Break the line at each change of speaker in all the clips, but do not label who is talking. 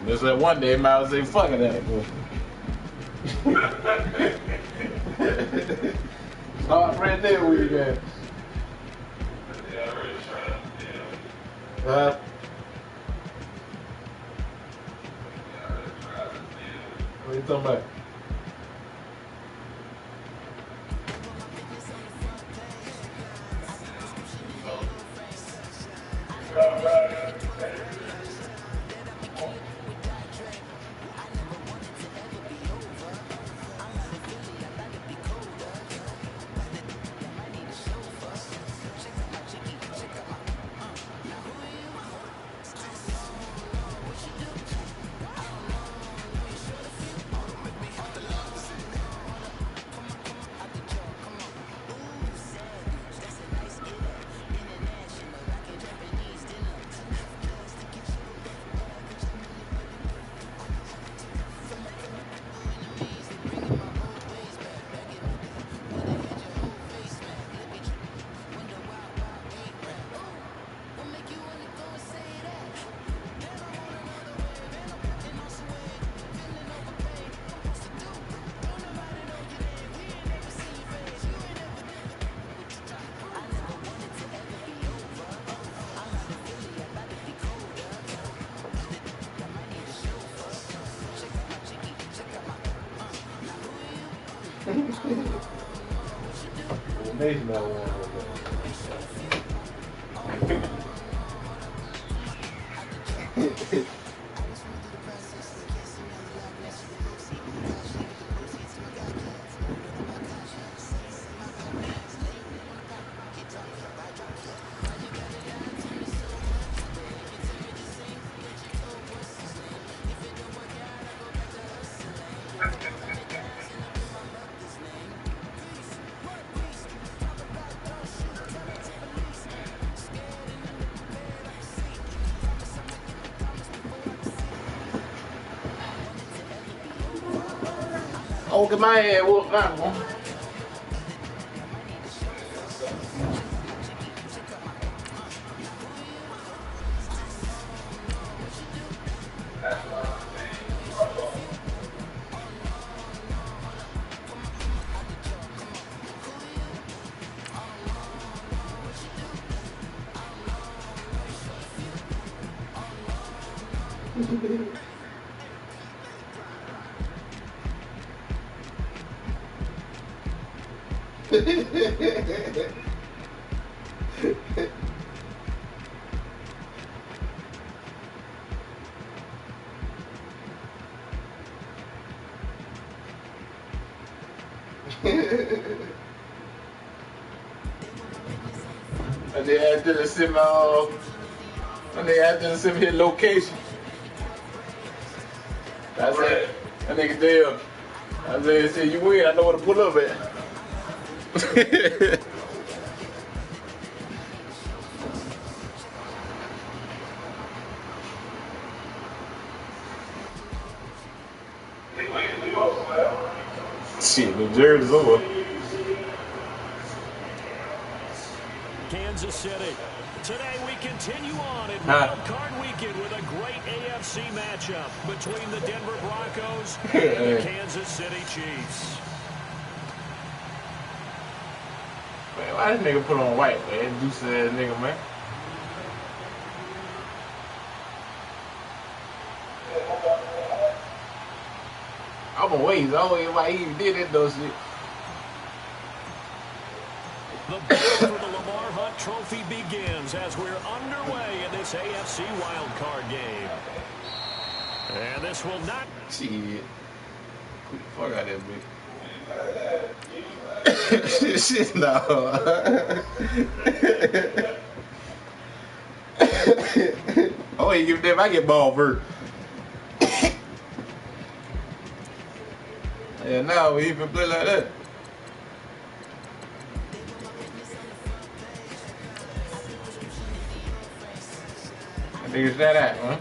Just like one day, Miles say, fuck it, that boy. Start right there with you guys. What are you talking about? Amazing that one. Oh, get my head whooped now, man. And they had to send his location. I said, that nigga Dale. I said, you win, I know where to pull up at. Shit, New Jersey's over.
Kansas City. Today we continue on in Wildcard weekend with a great AFC matchup between the Denver Broncos and the Kansas City Chiefs.
Man, why this nigga put on white, man? Deuce ass nigga, man. I'm gonna wait. I don't know why he even did that though shit.
The battle for the Lamar Hunt Trophy begins as we're underway in this AFC wildcard game. And this will not...
Shit. Who the fuck out that bitch? Shit, no. I wouldn't give them. I get ball first. Yeah, now we even play like that. Niggas that at, huh?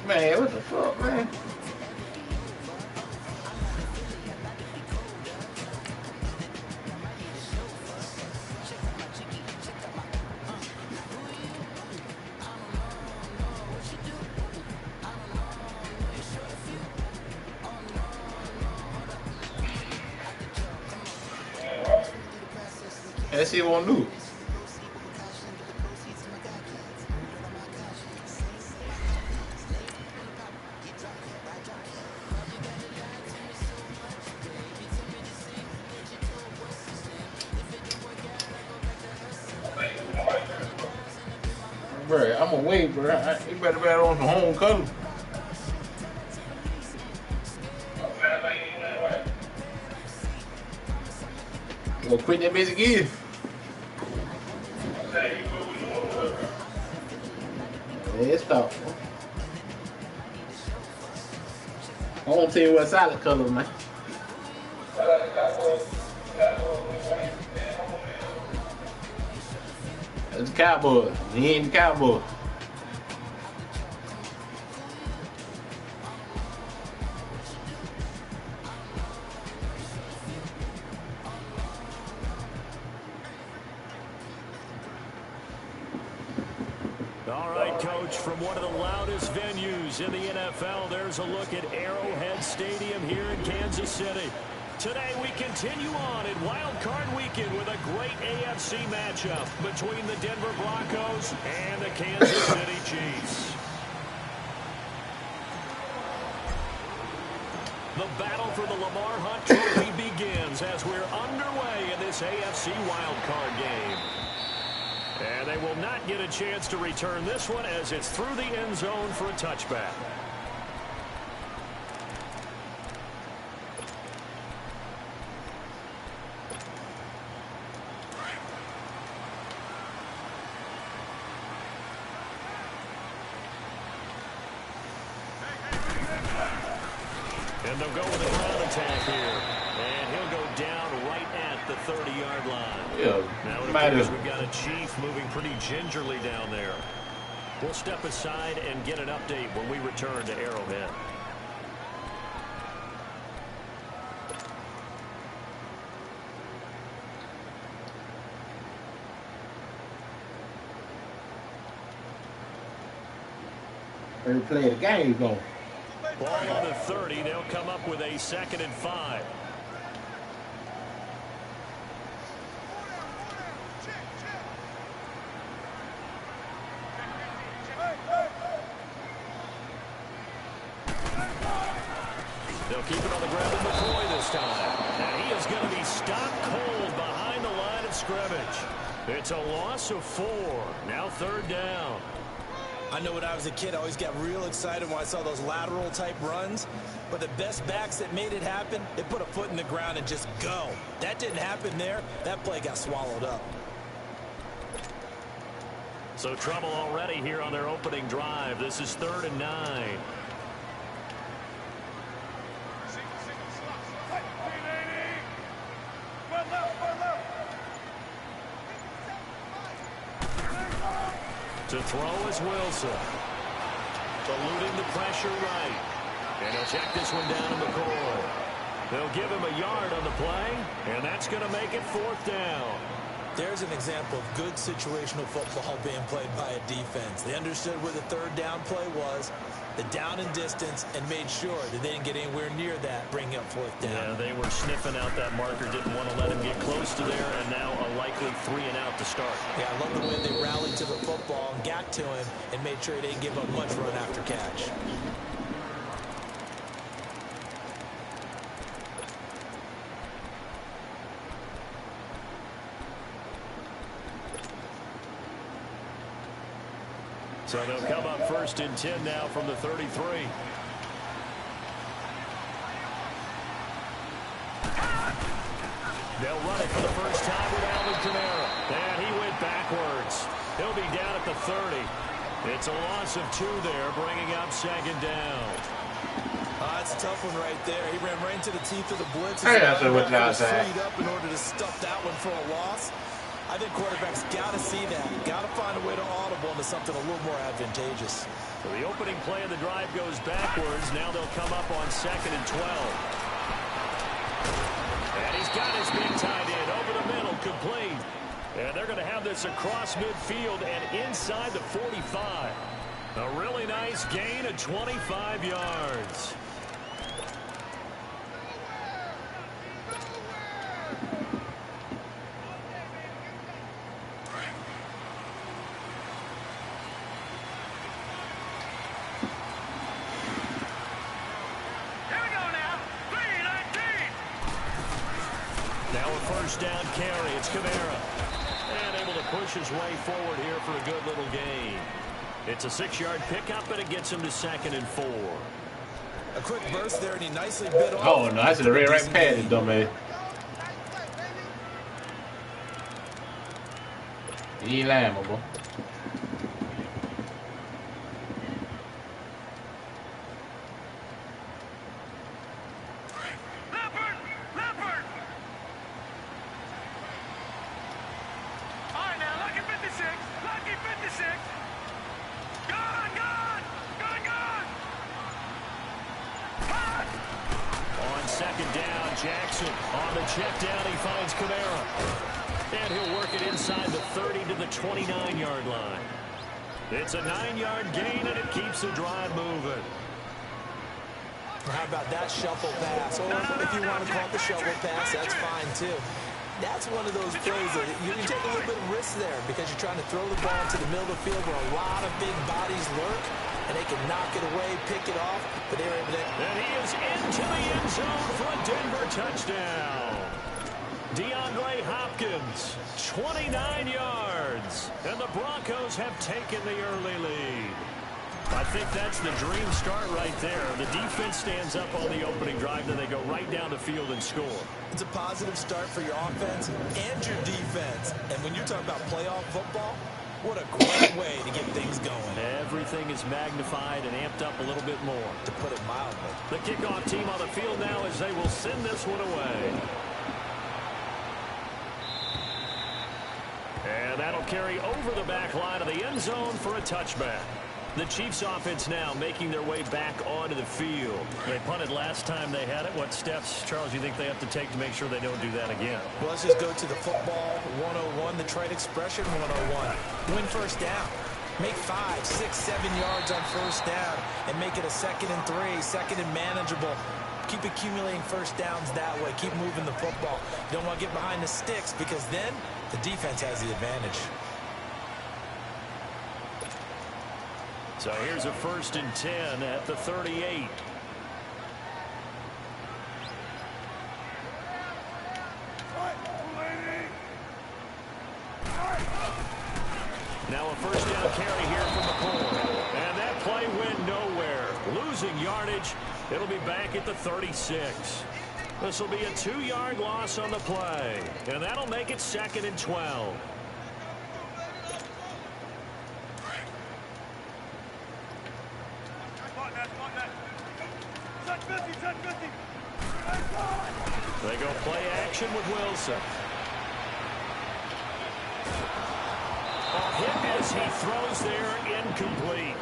Man, what the fuck, man? That shit won't do. Bro, I'm gonna wait, bro. You better bet on some home color. Go quit that bitch again. Yeah, stop. I won't tell you what solid color, man. That's the Cowboy. He ain't the Cowboy.
All right, Coach, from one of the loudest venues in the NFL, there's a look at Arrowhead Stadium here in Kansas City. Today we continue on in Wildcard Weekend with a great AFC matchup between the Denver Broncos and the Kansas City Chiefs. The battle for the Lamar Hunt Trophy begins as we're underway in this AFC Wildcard game. And they will not get a chance to return this one as it's through the end zone for a touchback. And they'll go with a ground attack here. And he'll go down right at the 30-yard line.
Yeah,
now it appears we've got a Chief moving pretty gingerly down there. We'll step aside and get an update when we return to Arrowhead.
Ready to play the game going.
Ball on the 30. They'll come up with a 2nd and 5. They'll keep it on the ground in McCoy this time. And he is going to be stopped cold behind the line of scrimmage. It's a loss of 4. Now 3rd down.
I know when I was a kid, I always got real excited when I saw those lateral type runs. But the best backs that made it happen, they put a foot in the ground and just go. That didn't happen there. That play got swallowed up.
So trouble already here on their opening drive. This is 3rd and 9. To throw is Wilson. Eluding the pressure right. And he'll check this one down to McCoy. They'll give him a yard on the play, and that's going to make it 4th down.
There's an example of good situational football being played by a defense. They understood where the 3rd down play was, the down and distance, and made sure that they didn't get anywhere near that, bringing up 4th down.
Yeah, they were sniffing out that marker, didn't want to let him get close to there, and now a likely 3 and out to start.
Yeah, I love the way they rallied to the football and got to him and made sure he didn't give up much run after catch.
So they'll come up 1st and 10 now from the 33. They'll run it for the first time with Alvin Kamara. And he went backwards. He'll be down at the 30. It's a loss of 2 there, bringing up 2nd down.
That's a tough one right there. He ran right into the teeth of the blitz.
Hey, that's what y'all
was
say.
freed up in order to stuff that one for a loss. I think quarterbacks got to see that. Got to find a way to audible into something a little more advantageous.
So the opening play of the drive goes backwards. Now they'll come up on 2nd and 12. And he's got his big tight end over the middle, complete. And they're going to have this across midfield and inside the 45. A really nice gain of 25 yards. Now a first down carry. It's Kamara. And able to push his way forward here for a good little gain. It's a 6-yard pickup, and it gets him to 2nd and 4.
A quick burst there, and he nicely bit off.
Oh, no, that's a red right pad, dumbass. He ain't lying, my boy.
Jackson on the check down. He finds Kamara. And he'll work it inside the 30 to the 29-yard line. It's a 9-yard gain, and it keeps the drive moving.
How about that shuffle pass? Or if you want to call it the shovel pass, that's fine too. That's one of those plays that you take a little bit of risk there because you're trying to throw the ball into the middle of the field where a lot of big bodies lurk, and they can knock it away, pick it off, but they're able to...
And he is into the end zone for a Denver touchdown. DeAndre Hopkins, 29 yards, and the Broncos have taken the early lead. I think that's the dream start right there. The defense stands up on the opening drive, then they go right down the field and score.
It's a positive start for your offense and your defense. And when you're talking about playoff football, what a great way to get things going.
Everything is magnified and amped up a little bit more.
To put it mildly.
The kickoff team on the field now as they will send this one away. And that'll carry over the back line of the end zone for a touchback. The Chiefs offense now making their way back onto the field. They punted last time they had it. What steps, Charles, you think they have to take to make sure they don't do that again?
Well, let's just go to the football 101, the trade expression 101. Win first down. Make 5, 6, 7 yards on first down and make it a 2nd and 3, 2nd and manageable. Keep accumulating first downs that way. Keep moving the football. You don't want to get behind the sticks because then the defense has the advantage.
So here's a 1st and 10 at the 38. Now a first down carry here from McCoy. And that play went nowhere. Losing yardage. It'll be back at the 36. This will be a 2-yard loss on the play. And that'll make it 2nd and 12. They go play action with Wilson. Hit as he throws there, incomplete.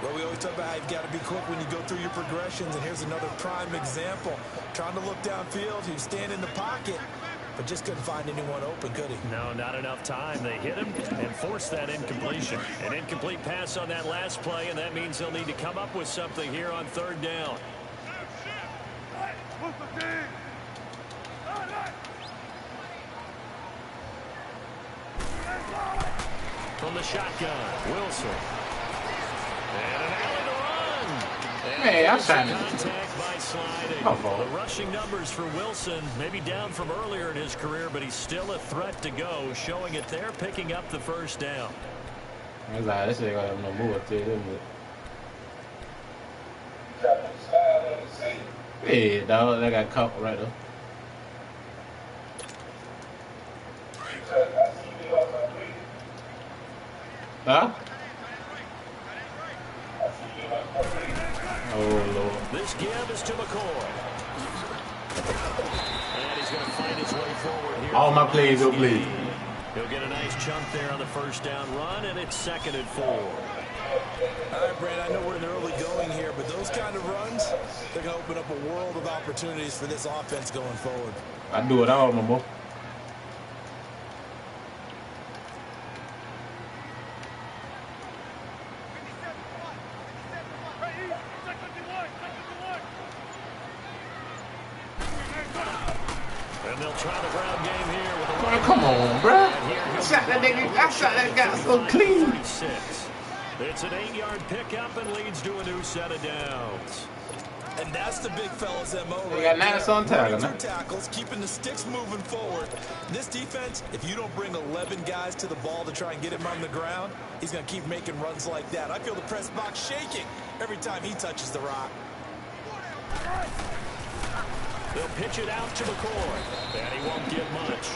Well, we always talk about how you've got to be quick when you go through your progressions, and here's another prime example. Trying to look downfield, he was standing in the pocket, but just couldn't find anyone open, could he?
No, not enough time. They hit him and forced that incompletion. An incomplete pass on that last play, and that means they'll need to come up with something here on 3rd down. From the shotgun, Wilson. And an alley to run.
Hey, I'm trying to...
Contact by sliding. The rushing numbers for Wilson, maybe down from earlier in his career, but he's still a threat to go, showing it there, picking up the 1st down.
That's like, this ain't gonna have no move up there, hey, dog, that got caught right there. Huh? Oh, Lord.
This give is to McCoy. And he's going to find his way forward here.
All my plays, oh, please.
He'll get a nice chunk there on the first down run, and it's 2nd and 4.
All right, Brad, I know we're in the early going here, but those kind of runs, they're going to open up a world of opportunities for this offense going forward.
I do it all, my boy.
And they'll try the ground game here with a
Man, come on, bro. I shot that guy so clean.
36. It's an 8-yard pickup and leads to a new set of downs.
And that's the big fella's MO.
They got 9 on tackle, man.
Tackles, keeping the sticks moving forward. This defense, if you don't bring 11 guys to the ball to try and get him on the ground, he's going to keep making runs like that. I feel the press box shaking every time he touches the rock.
They'll pitch it out to McCoy. And he won't get much.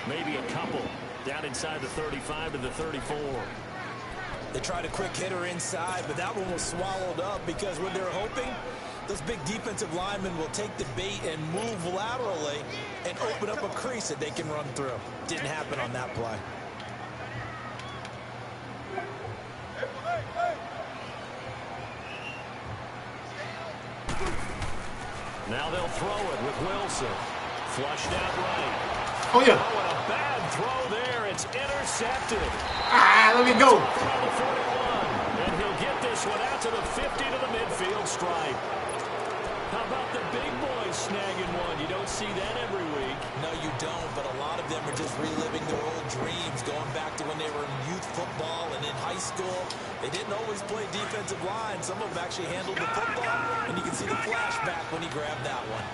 Maybe a couple. Down inside the 35 to the 34.
They tried a quick hitter inside, but that one was swallowed up because when they're hoping, those big defensive linemen will take the bait and move laterally and open up a crease that they can run through. Didn't happen on that play.
Now they'll throw it with Wilson. Flushed out right.
Oh, yeah.
Oh, and a bad throw there. It's intercepted.
Ah, let me go.
From the 41. And he'll get this one out to the 50 to the midfield stripe. How about the big boys snagging one? You don't see that every week.
No, you don't, but a lot of them are just reliving their old dreams, going back to when they were in youth football and in high school. They didn't always play defensive line. Some of them actually handled the football, and you can see the flashback when he grabbed that one.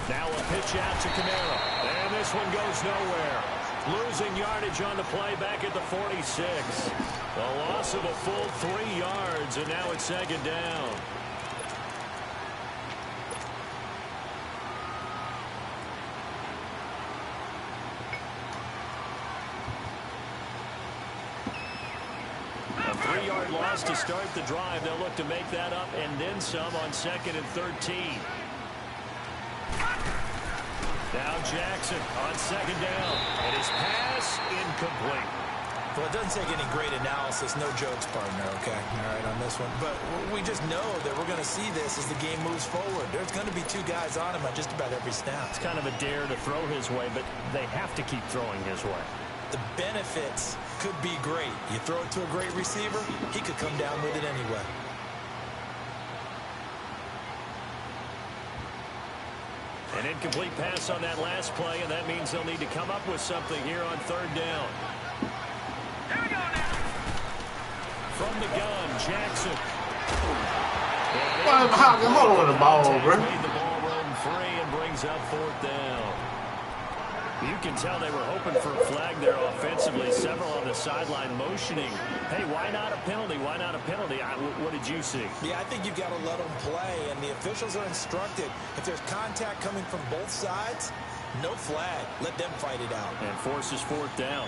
Now a pitch out to Camaro. And this one goes nowhere. Losing yardage on the play back at the 46. A loss of a full 3 yards, and now it's 2nd down. A 3-yard loss to start the drive. They'll look to make that up and then some on 2nd and 13. Now Jackson on 2nd down. And his pass incomplete.
Well, it doesn't take any great analysis. No jokes, partner, okay? All right, on this one. But we just know that we're going to see this as the game moves forward. There's going to be 2 guys on him on just about every snap.
It's kind of a dare to throw his way, but they have to keep throwing his way.
The benefits could be great. You throw it to a great receiver, he could come down with it anyway.
An incomplete pass on that last play, and that means they'll need to come up with something here on 3rd down. From the gun, Jackson.
Hold on the ball, bro.
Made the ball run free and brings up 4th down. You can tell they were hoping for a flag there offensively. Several on the sideline motioning. Hey, why not a penalty? Why not a penalty? What did you see?
Yeah, I think you've got to let them play, and the officials are instructed. If there's contact coming from both sides, no flag. Let them fight it out.
And forces 4th down.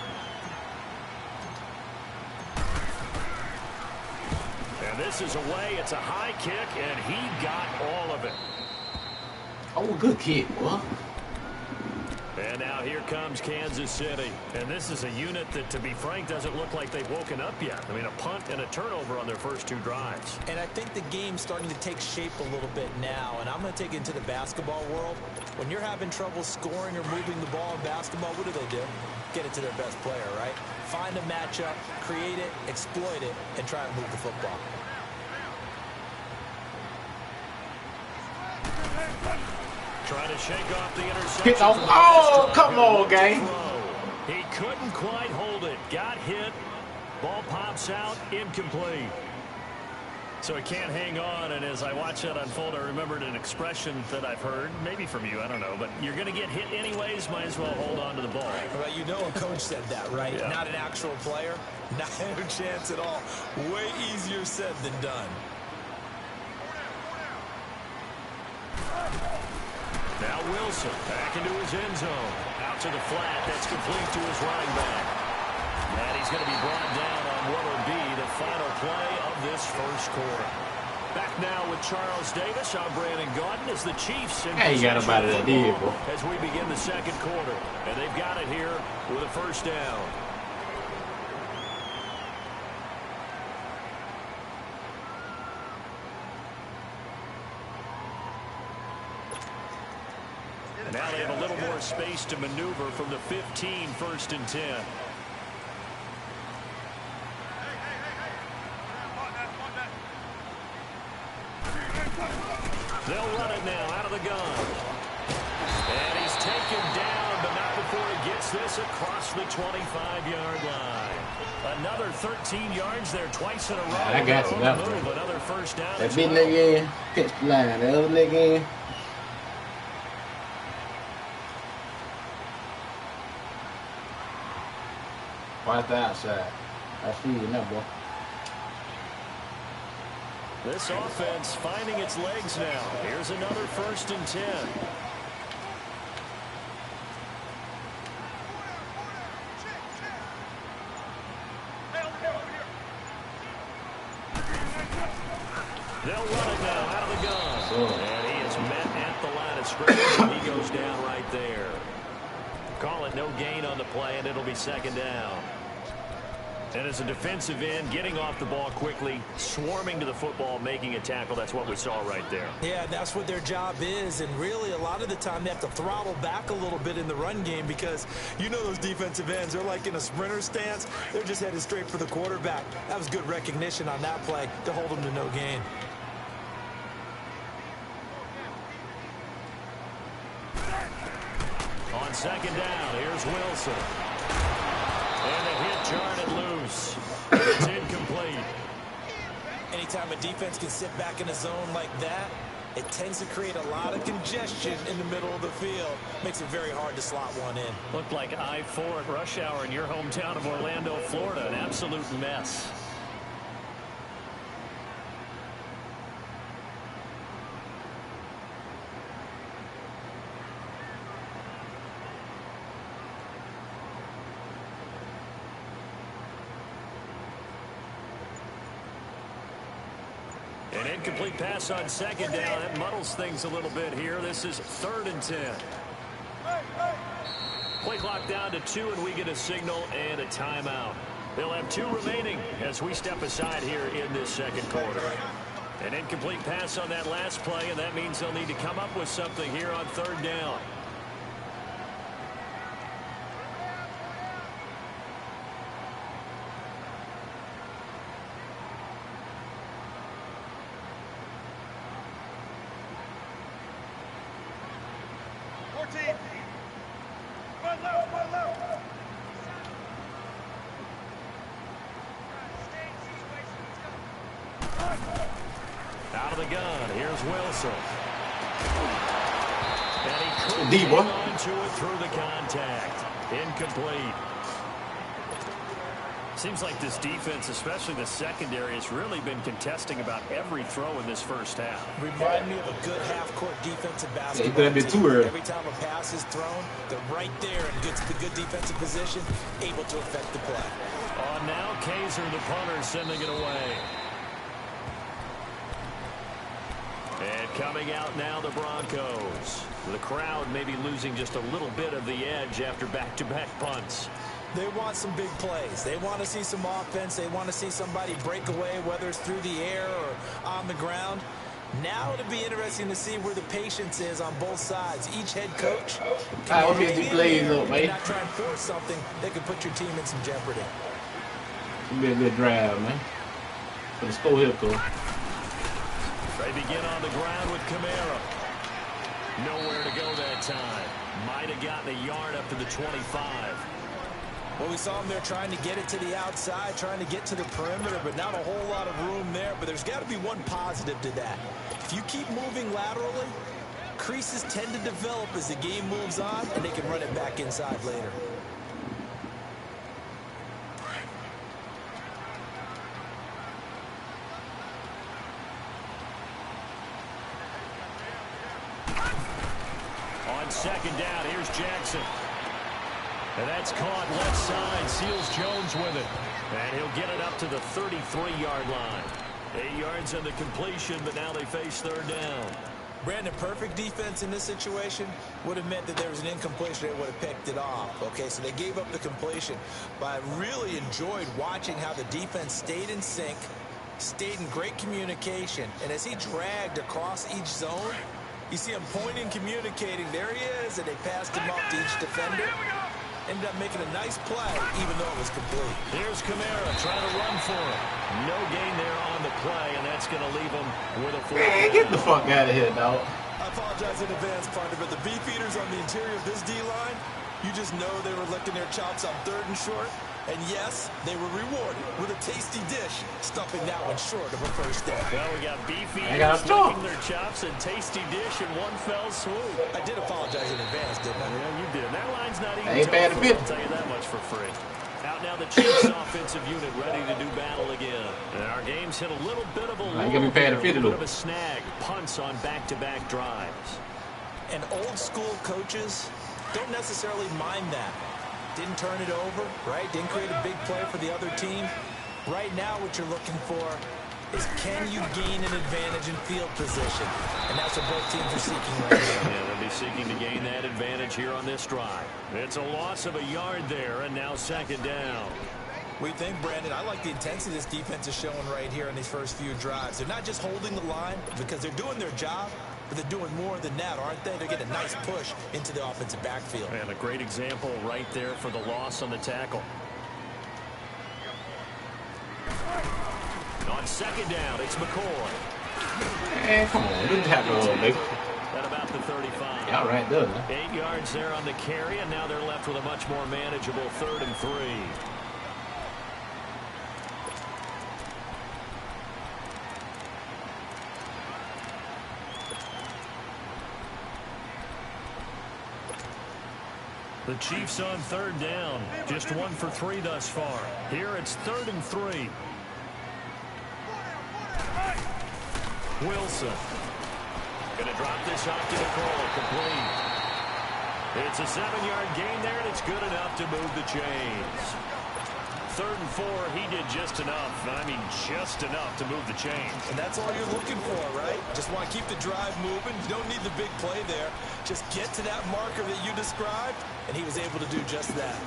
And this is away. It's a high kick, and he got all of it.
Oh, good kick, boy.
And now here comes Kansas City. And this is a unit that, to be frank, doesn't look like they've woken up yet. I mean, a punt and a turnover on their first 2 drives.
And I think the game's starting to take shape a little bit now. And I'm going to take it into the basketball world. When you're having trouble scoring or moving the ball in basketball, what do? Get it to their best player, right? Find a matchup, create it, exploit it, and try and move the football.
Trying to shake off the interception.
Oh, come on, gang.
He couldn't quite hold it. Got hit. Ball pops out. Incomplete. So he can't hang on. And as I watch that unfold, I remembered an expression that I've heard, maybe from you, I don't know. But you're going to get hit anyways. Might as well hold on to the ball.
Well, you know a coach said that, right?
Yeah.
Not an actual player. Not a chance at all. Way easier said than done.
Now Wilson back into his end zone. Out to the flat. That's complete to his running back. And he's going to be brought down on what will be the final play of this first quarter. Back now with Charles Davis. I'm Brandon Gaudin as the Chiefs.
Hey, you got about it at the end, bro.
As we begin the second quarter. And they've got it here with a first down. Now they have a little more space to maneuver from the 15, 1st and 10. They'll run it now out of the gun. And he's taken down, but not before he gets this across the 25-yard line. Another 13 yards there twice in a row.
I got you.
Another first down.
That big nigga in, pitch line. That other nigga in. Watch the outside. I see you now, boy.
This offense finding its legs now. Here's another 1st and 10. They'll run it now out of the gun. And he is met at the line of scrimmage, and he goes down right there. Call it no gain on the play, and it'll be 2nd down. And as a defensive end, getting off the ball quickly, swarming to the football, making a tackle, that's what we saw right there.
Yeah, that's what their job is, and really a lot of the time they have to throttle back a little bit in the run game because you know those defensive ends, they're like in a sprinter stance. They're just headed straight for the quarterback. That was good recognition on that play to hold them to no gain.
On 2nd down, here's Wilson. And a hit jarred it loose. It's incomplete.
Anytime a defense can sit back in a zone like that, it tends to create a lot of congestion in the middle of the field. Makes it very hard to slot one in.
Looked like I-4 at rush hour in your hometown of Orlando, Florida. An absolute mess. An incomplete pass on 2nd down. That muddles things a little bit here. This is 3rd and 10. Play clock down to 2, and we get a signal and a timeout. They'll have 2 remaining as we step aside here in this second quarter. An incomplete pass on that last play, and that means they'll need to come up with something here on 3rd down. Out of the gun, here's Wilson. And he couldn't hang on to it through the contact. Incomplete. Seems like this defense, especially the secondary, has really been contesting about every throw in this first half.
Remind me of a good half-court defensive basketball.
It could have been too early.
Every time a pass is thrown, they're right there and gets the good defensive position, able to affect the play.
On now, Kaiser, the punter, sending it away. And coming out now, the Broncos. The crowd maybe losing just a little bit of the edge after back-to-back punts.
They want some big plays. They want to see some offense. They want to see somebody break away, whether it's through the air or on the ground. Now it'll be interesting to see where the patience is on both sides. Each head coach can not try and force something that could put your team in some jeopardy.
It'll be a good drive, man. For the score here, coach.
They begin on the ground with Kamara. Nowhere to go that time. Might have gotten a yard up to the 25.
Well, we saw him there trying to get it to the outside, trying to get to the perimeter, but not a whole lot of room there. But there's got to be one positive to that. If you keep moving laterally, creases tend to develop as the game moves on, and they can run it back inside later.
On 2nd down, here's Jackson. And that's caught left side. Seals Jones with it. And he'll get it up to the 33-yard line. 8 yards on the completion, but now they face third down.
Brandon, perfect defense in this situation would have meant that there was an incompletion. They would have picked it off. Okay, so they gave up the completion. But I really enjoyed watching how the defense stayed in sync, stayed in great communication. And as he dragged across each zone, you see him pointing, communicating. There he is, and they passed him off to each defender. Ended up making a nice play, even though it was complete.
Here's Kamara trying to run for it. No gain there on the play, and that's going to leave him with a fourth.
Man, get the fuck out of here, dog.
I apologize in advance, partner, but the beefeaters on the interior of this D-line, you just know they were licking their chops on 3rd and short. And yes, they were rewarded with a tasty dish, stuffing that one short of a first down.
Well, we got beefeaters licking their chops and tasty dish in one fell swoop.
I did apologize in advance, didn't I?
Yeah, you did. That line's not even
ain't bad to fit.
I'll tell you that much for free. Out now the Chiefs offensive unit ready to do battle again. And our game's hit a little bit of a lull, a bit of a snag. Punts on back-to-back drives.
And old school coaches don't necessarily mind that. Didn't turn it over, right? Didn't create a big play for the other team. Right now what you're looking for is can you gain an advantage in field position? And that's what both teams are seeking right now.
Yeah, they'll be seeking to gain that advantage here on this drive. It's a loss of a yard there, and now 2nd down.
We think, Brandon, I like the intensity this defense is showing right here in these first few drives. They're not just holding the line because they're doing their job, but they're doing more than that, aren't they? They're getting a nice push into the offensive backfield.
And a great example right there for the loss on the tackle. On 2nd down, it's McCoy.
Man, come on. Didn't tackle on, baby.
At about the 35.
Y'all right there, man.
8 yards there on the carry, and now they're left with a much more manageable 3rd and 3. The Chiefs on 3rd down. Just 1 for 3 thus far. Here it's 3rd and 3. Wilson. Going to drop this off to McCoy. Complete. It's a 7-yard gain there, and it's good enough to move the chains. 3rd and 4, he did just enough. I mean, just enough to move the chains.
And that's all you're looking for, right? Just want to keep the drive moving. You don't need the big play there. Just get to that marker that you described, and he was able to do just that.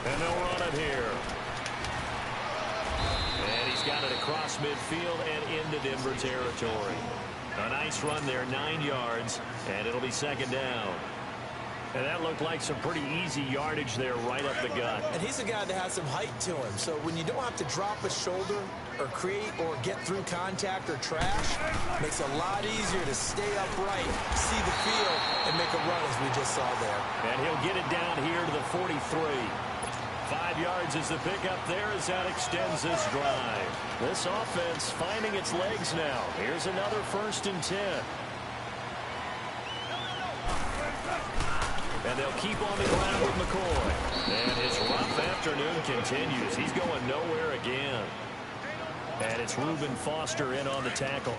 And they'll run it here. And he's got it across midfield and into Denver territory. A nice run there, 9 yards, and it'll be 2nd down. And that looked like some pretty easy yardage there right up the gut.
And he's a guy that has some height to him. So when you don't have to drop a shoulder or create or get through contact or trash, it makes it a lot easier to stay upright, see the field, and make a run as we just saw there.
And he'll get it down here to the 43. 5 yards is the pickup there as that extends this drive. This offense finding its legs now. Here's another 1st and 10. And they'll keep on the ground with McCoy. And his rough afternoon continues. He's going nowhere again. And it's Reuben Foster in on the tackle.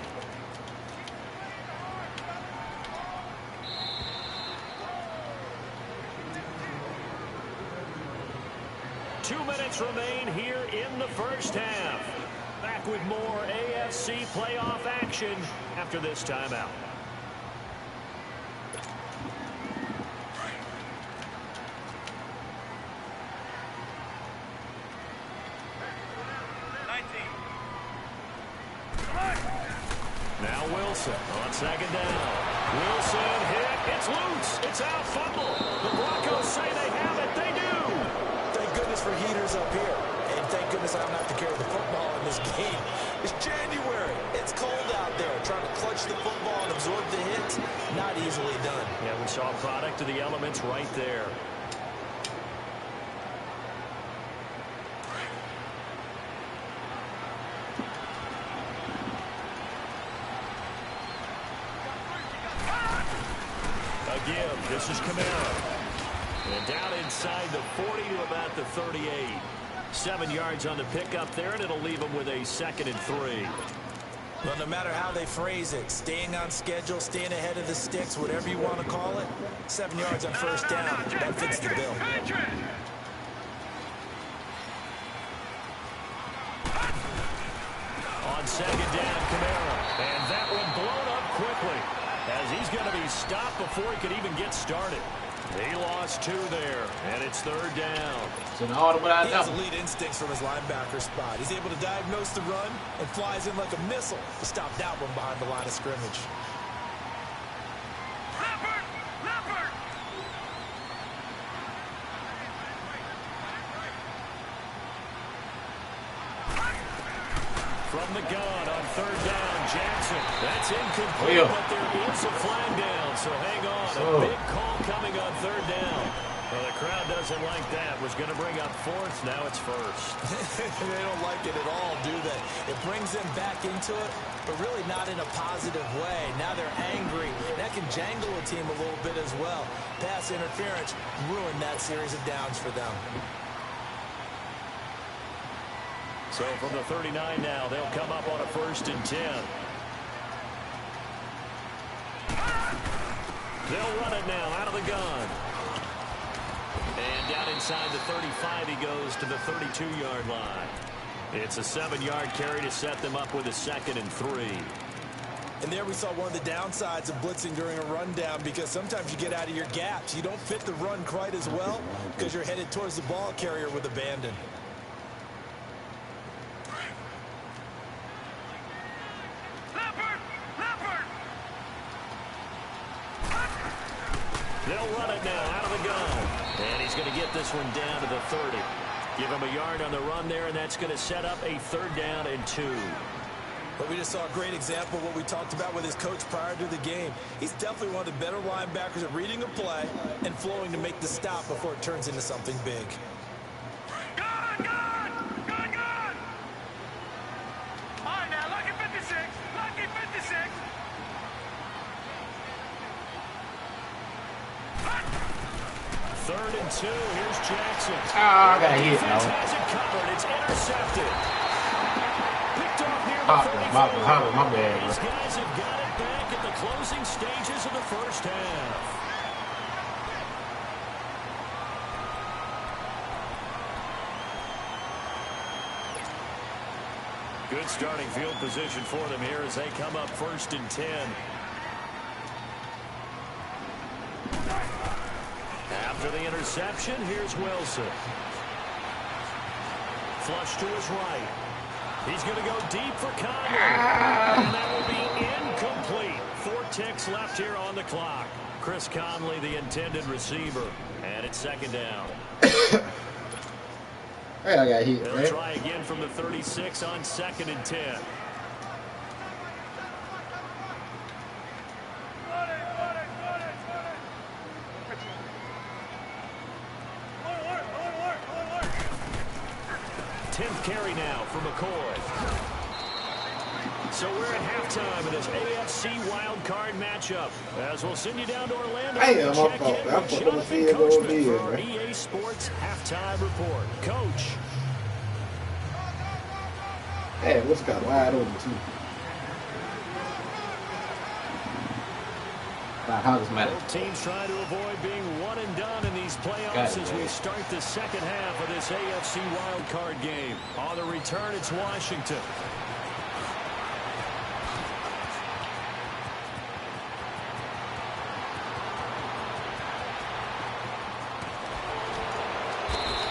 Two minutes remain here in the first half. Back with more AFC playoff action after this timeout. Now Wilson on 2nd down. Wilson hit. It's loose. It's out. Fumble. The Broncos say they have it. They do.
Thank goodness for heaters up here. And thank goodness I don't have to carry the football in this game. It's January. It's cold out there. Trying to clutch the football and absorb the hits, not easily done.
Yeah, we saw a product of the elements right there. Again, this is Kamara. And down inside the 40 to about the 38. 7 yards on the pickup there, and it'll leave him with a 2nd and 3.
Well, no matter how they phrase it, staying on schedule, staying ahead of the sticks, whatever you want to call it, 7 yards on first down, that fits the bill.
On second down, Kamara. And that one blown up quickly as he's going to be stopped before he could even get started. He lost 2 there, and it's third down.
So now
he has elite instincts from his linebacker spot. He's able to diagnose the run and flies in like a missile to stop that one behind the line of scrimmage.
From the gun on third down, Jackson. That's incomplete, but there is a flag down, so hang on. A big call coming on third down. Well, the crowd doesn't like that. Was going to bring up fourth. Now it's first.
They don't like it at all, do they? It brings them back into it, but really not in a positive way. Now they're angry. That can jangle a team a little bit as well. Pass interference ruined that series of downs for them.
So from the 39 now, they'll come up on a 1st and 10. They'll run it now out of the gun. And down inside the 35, he goes to the 32-yard line. It's a 7-yard carry to set them up with a 2nd and 3.
And there we saw one of the downsides of blitzing during a rundown, because sometimes you get out of your gaps. You don't fit the run quite as well because you're headed towards the ball carrier with abandon.
They'll run it now out of the gun. And he's going to get this one down to the 30. Give him a yard on the run there, and that's going to set up a 3rd down and 2.
But we just saw a great example of what we talked about with his coach prior to the game. He's definitely one of the better linebackers at reading a play and flowing to make the stop before it turns into something big.
Good! All right, now, lucky 56. Lucky 56.
3rd and 2. Here's Jackson.
I got hit,
Defense has it covered. It's intercepted. Picked off near the 34.
My bad.
These guys have got it back at the closing stages of the first half. Good starting field position for them here as they come up 1st and 10. After the interception, here's Wilson. Flush to his right. He's going to go deep for Conley. And that will be incomplete. 4 ticks left here on the clock. Chris Conley, the intended receiver. And it's 2nd down.
Hey, I got hit,
They'll try again from the 36 on 2nd and 10. Carry now for McCoy. So we're at halftime in this AFC Wildcard matchup. As we'll send you down to Orlando to check in with Jonathan Coachman for our EA Sports halftime report. Coach.
Hey, what's got wide open too? How does it matter?
Both teams trying to avoid being one and done in these playoffs as we start the second half of this AFC wildcard game. On the return, it's Washington.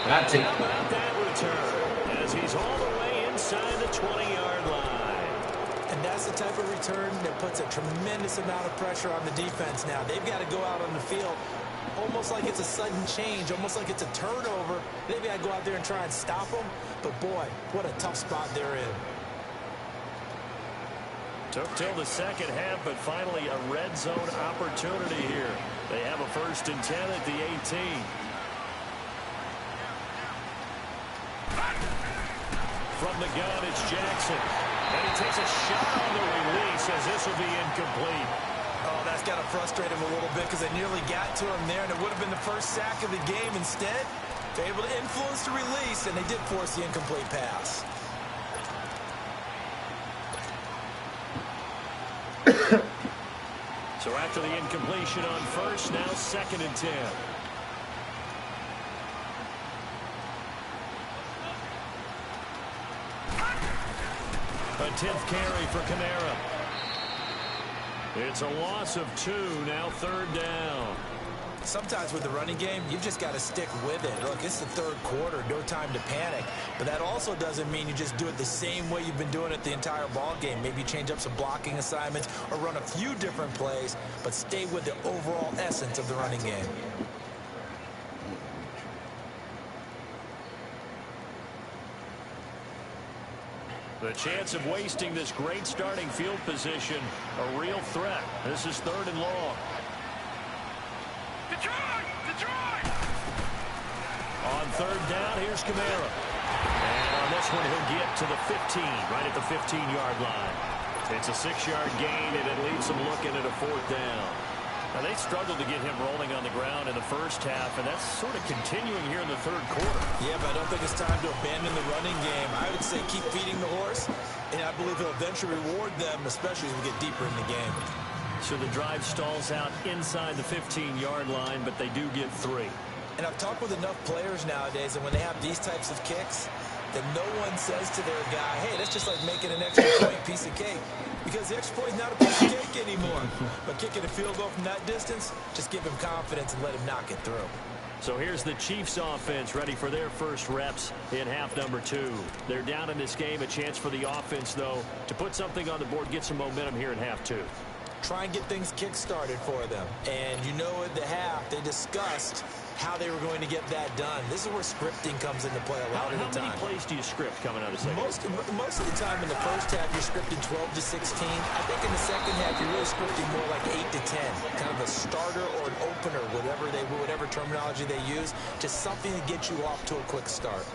How
about that return as he's all the way inside the 20-yard line.
And that's the type of return that puts a tremendous amount of pressure on the defense now. They've got to go out on the field almost like it's a sudden change, almost like it's a turnover. They've got to go out there and try and stop them. But, boy, what a tough spot they're in.
Took till the second half, but finally a red zone opportunity here. They have a 1st and 10 at the 18. From the gun, it's Jackson. And he takes a shot on the release as this will be incomplete.
Oh, that's got to frustrate him a little bit because they nearly got to him there, and it would have been the first sack of the game. Instead, they're able to influence the release, and they did force the incomplete pass.
So after the incompletion on first, now 2nd and 10. A 10th carry for Kamara. It's a loss of 2, now 3rd down.
Sometimes with the running game, you've just got to stick with it. Look, it's the 3rd quarter, no time to panic. But that also doesn't mean you just do it the same way you've been doing it the entire ball game. Maybe change up some blocking assignments or run a few different plays, but stay with the overall essence of the running game.
The chance of wasting this great starting field position, a real threat. This is 3rd and long.
Detroit!
On 3rd down, here's Kamara. And on this one, he'll get to the 15, right at the 15-yard line. It's a 6-yard gain, and it leaves them looking at a 4th down. Now, they struggled to get him rolling on the ground in the first half, and that's sort of continuing here in the 3rd quarter.
Yeah, but I don't think it's time to abandon the running game. I would say keep feeding the horse, and I believe he'll eventually reward them, especially as we get deeper in the game.
So the drive stalls out inside the 15-yard line, but they do get 3.
And I've talked with enough players nowadays, and when they have these types of kicks, that no one says to their guy, hey, that's just like making an extra point piece of cake. Because the extra point is not a piece of cake anymore. But kicking a field goal from that distance, just give him confidence and let him knock it through.
So here's the Chiefs offense ready for their first reps in half number 2. They're down in this game. A chance for the offense, though, to put something on the board, get some momentum here in half 2.
Try and get things kick-started for them. And you know at the half, they discussed how they were going to get that done. This is where scripting comes into play a lot of the time.
How many plays do you script coming out of second?
Most of the time in the first half, you're scripting 12 to 16. I think in the second half, you're really scripting more like 8 to 10. Kind of a starter or an opener, whatever terminology they use. Just something to get you off to a quick start.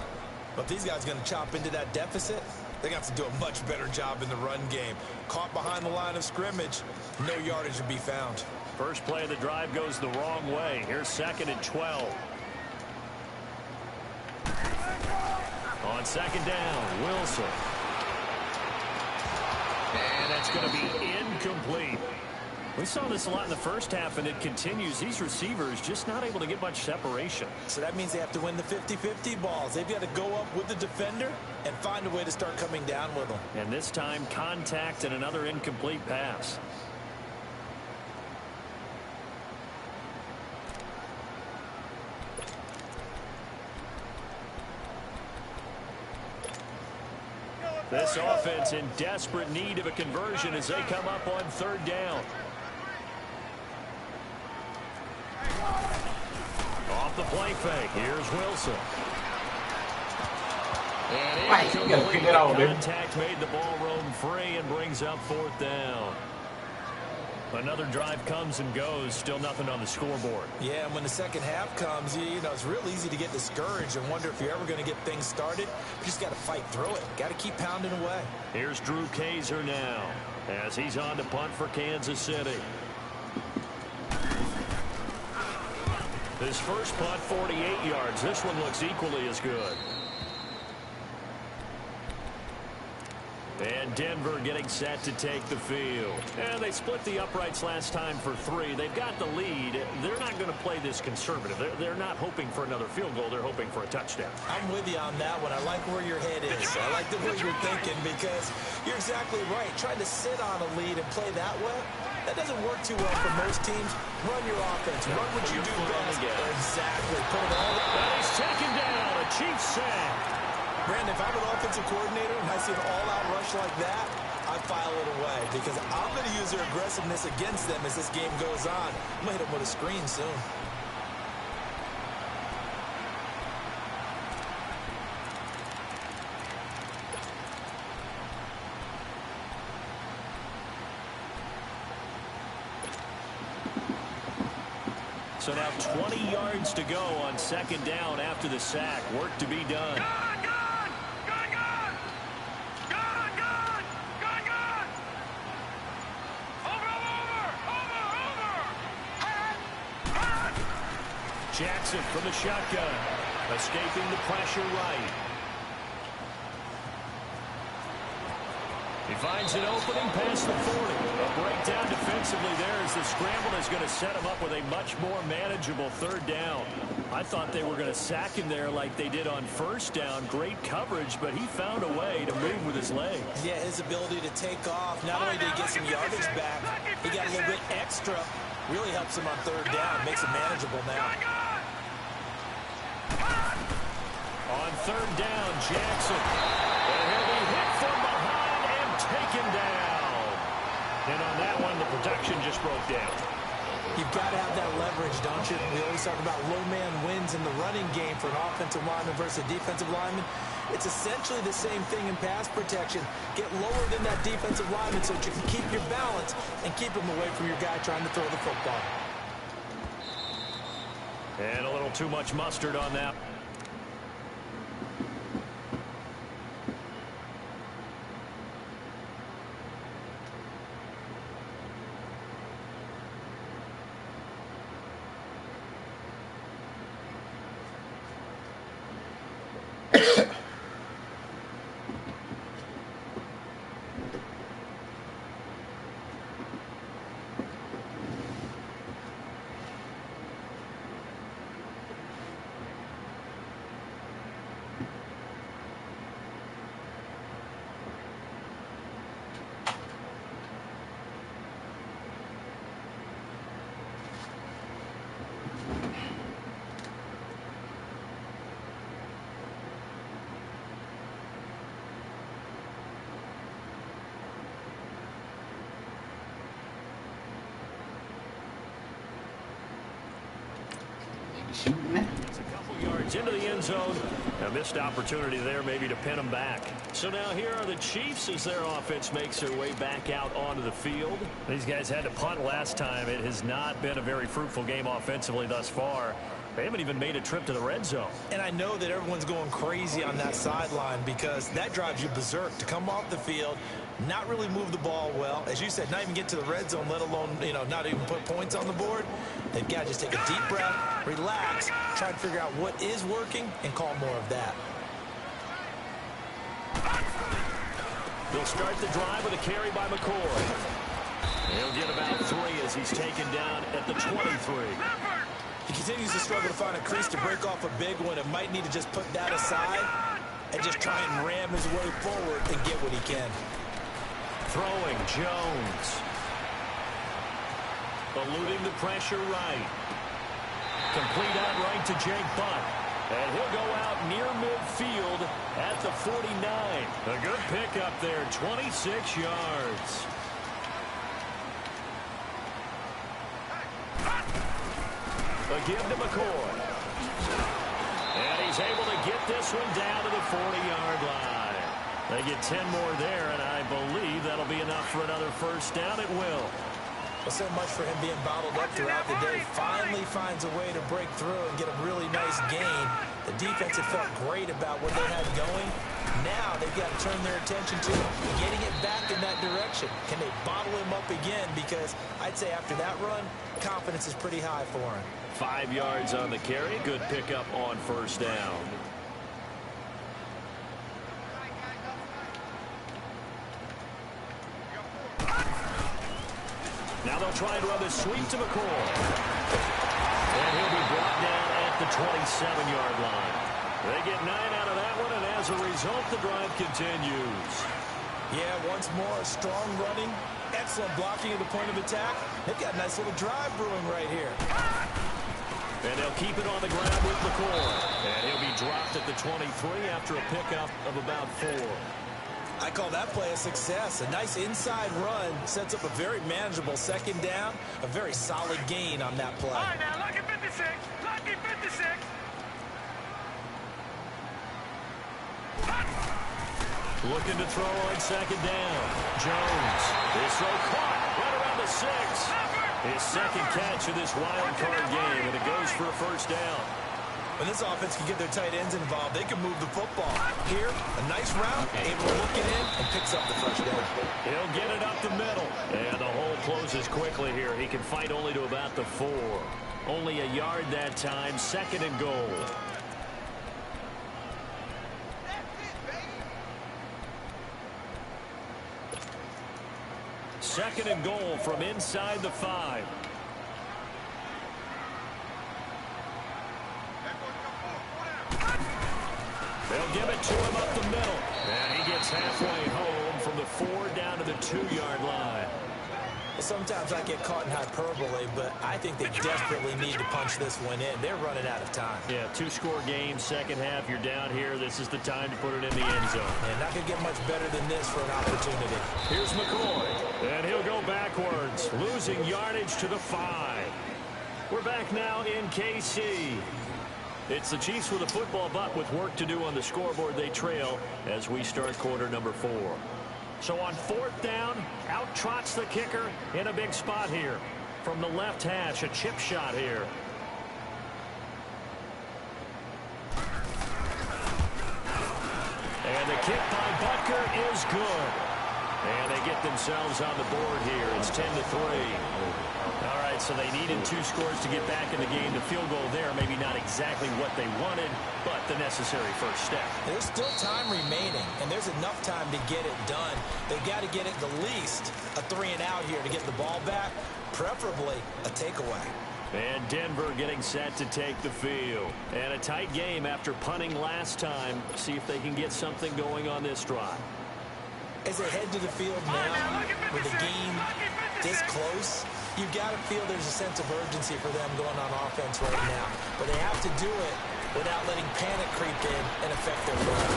But these guys are going to chop into that deficit. They got to do a much better job in the run game. Caught behind the line of scrimmage, no yardage to be found.
First play of the drive goes the wrong way. Here's 2nd and 12. On 2nd down, Wilson. And that's going to be incomplete. We saw this a lot in the first half, and it continues. These receivers just not able to get much separation.
So that means they have to win the 50-50 balls. They've got to go up with the defender and find a way to start coming down with them.
And this time, contact and another incomplete pass. This offense in desperate need of a conversion as they come up on 3rd down. Off the play fake. Here's Wilson. And
you gotta pick it out, baby.
Contact made the ball roam free and brings up 4th down. Another drive comes and goes. Still nothing on the scoreboard.
Yeah, and when the second half comes, you know, it's real easy to get discouraged and wonder if you're ever going to get things started. You just got to fight through it. Got to keep pounding away.
Here's Drew Kaiser now as he's on to punt for Kansas City. His first punt, 48 yards. This one looks equally as good. And Denver getting set to take the field. And they split the uprights last time for 3. They've got the lead. They're not going to play this conservative. They're not hoping for another field goal. They're hoping for a touchdown.
I'm with you on that one. I like where your head is. I like the way you're thinking because you're exactly right. Trying to sit on a lead and play that way, that doesn't work too well for most teams. Run your offense. Run what you do best. Exactly. Put it all up.
And he's taken down. A Chiefs sack.
Brandon, if I'm an offensive coordinator and I see an all-out rush like that, I file it away because I'm going to use their aggressiveness against them as this game goes on. I'm going to hit them with a screen soon.
So now 20 yards to go on 2nd down after the sack. Work to be done. Jackson from the shotgun, escaping the pressure right. He finds an opening past the 40. A break defensively there as the scramble is going to set him up with a much more manageable third down. I thought they were going to sack him there like they did on first down. Great coverage, but he found a way to move with his legs.
Yeah, his ability to take off, not only did he get some yardage back, he got a little bit extra. Really helps him on third down, makes it manageable now.
On third down, Jackson. And he'll be hit from behind and taken down. And on that one, the protection just broke down.
You've got to have that leverage, don't you? We always talk about low man wins in the running game for an offensive lineman versus a defensive lineman. It's essentially the same thing in pass protection. Get lower than that defensive lineman so that you can keep your balance and keep him away from your guy trying to throw the football.
And a little too much mustard on that.
Shooting it.
It's a couple yards into the end zone. A missed opportunity there maybe to pin them back. So now here are the Chiefs as their offense makes their way back out onto the field. These guys had to punt last time. It has not been a very fruitful game offensively thus far. They haven't even made a trip to the red zone.
And I know that everyone's going crazy on that sideline because that drives you berserk to come off the field, not really move the ball well. As you said, not even get to the red zone, let alone, not even put points on the board. They've got to just take a deep breath, relax, try to figure out what is working, and call more of that.
They'll start the drive with a carry by McCoy. He'll get about 3 as he's taken down at the 23.
He continues to struggle to find a crease to break off a big one and might need to just put that aside and just try and ram his way forward and get what he can.
Throwing Jones. Eluding the pressure right. Complete out right to Jake Butt. And he'll go out near midfield at the 49. A good pickup there, 26 yards. A give to McCoy. And he's able to get this one down to the 40-yard line. They get 10 more there, and I believe that'll be enough for another first down. It will.
Well, so much for him being bottled up throughout the day. Finally finds a way to break through and get a really nice gain. The defense had felt great about what they had going. Now they've got to turn their attention to getting it back in that direction. Can they bottle him up again? Because I'd say after that run, confidence is pretty high for him.
5 yards on the carry. Good pickup on first down. Now they'll try and run this sweep to McCoy. And he'll be brought down at the 27-yard line. They get 9 out of that one, and as a result, the drive continues.
Yeah, once more, strong running, excellent blocking at the point of attack. They've got a nice little drive brewing right here.
And they'll keep it on the ground with McCoy. And he'll be dropped at the 23 after a pickup of about 4.
I call that play a success. A nice inside run sets up a very manageable second down. A very solid gain on that play.
All right, now, lucky 56. Lucky 56.
Looking to throw on second down. Jones. His throw caught right around the 6. His second catch of this wild card game, and it goes for a first down.
When this offense can get their tight ends involved, they can move the football. Here, a nice route, able to look it in, and picks up the first down.
He'll get it up the middle. And the hole closes quickly here. He can fight only to about the 4. Only a yard that time, second and goal. second and goal from inside the 5. They'll give it to him up the middle. And he gets halfway home from the 4 down to the 2-yard line.
Sometimes I get caught in hyperbole, but I think they desperately need to punch this one in. They're running out of time.
Yeah, 2-score game, second half. You're down here. This is the time to put it in the end zone.
And not going to get much better than this for an opportunity.
Here's McCoy. And he'll go backwards, losing yardage to the 5. We're back now in KC. It's the Chiefs with a football, but with work to do on the scoreboard, they trail as we start quarter number 4. So on 4th down, out trots the kicker in a big spot here. From the left hash, a chip shot here. And the kick by Butker is good. And they get themselves on the board here. It's 10-3. All right, so they needed 2 scores to get back in the game. The field goal there, maybe not exactly what they wanted, but the necessary first step.
There's still time remaining, and there's enough time to get it done. They've got to get at the least a 3-and-out here to get the ball back, preferably a takeaway.
And Denver getting set to take the field. And a tight game after punting last time. See if they can get something going on this drive.
As they head to the field now, with the game this close, you've got to feel there's a sense of urgency for them going on offense right now. But they have to do it without letting panic creep in and affect their play.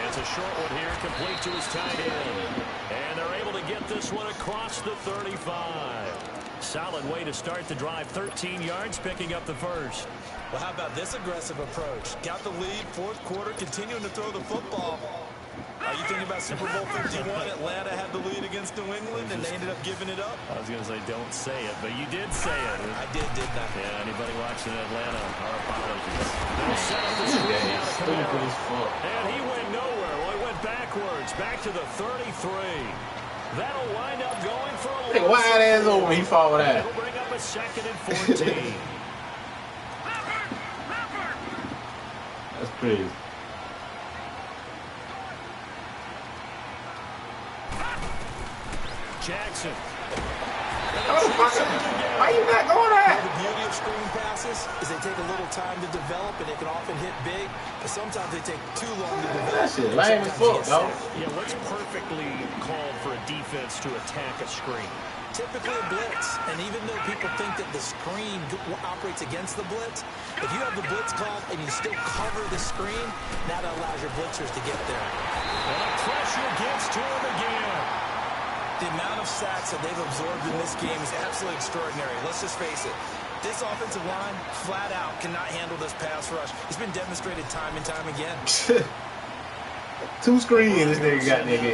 It's a short one here, complete to his tight end. And they're able to get this one across the 35. Solid way to start the drive, 13 yards, picking up the first.
Well, how about this aggressive approach? Got the lead, 4th quarter, continuing to throw the football. Are you thinking about Super Bowl 51? Atlanta had the lead against New England, and they ended up giving it up?
I was going to say, don't say it, but you did say it.
I did, didn't I?
Yeah, anybody watching Atlanta, our apologies. They'll set up the screen out of Camaro. And he went nowhere. Well, he went backwards, back to the 33. That'll wind up going for a
loss. Wide ass over, he fought with that.
It'll bring up a 2nd and 14.
That's crazy.
Jackson.
Why you not going at?
The beauty of screen passes is they take a little time to develop, and they can often hit big, but sometimes they take too long to develop.
That shit lame as fuck, dog.
Yeah, what's perfectly called for a defense to attack a screen?
Typically a blitz, and even though people think that the screen operates against the blitz, if you have the blitz called and you still cover the screen, that allows your blitzers to get there.
And the pressure gets to him again.
The amount of sacks that they've absorbed in this game is absolutely extraordinary. Let's just face it. This offensive line, flat out, cannot handle this pass rush. It's been demonstrated time and time again.
2 screens this nigga got nigga.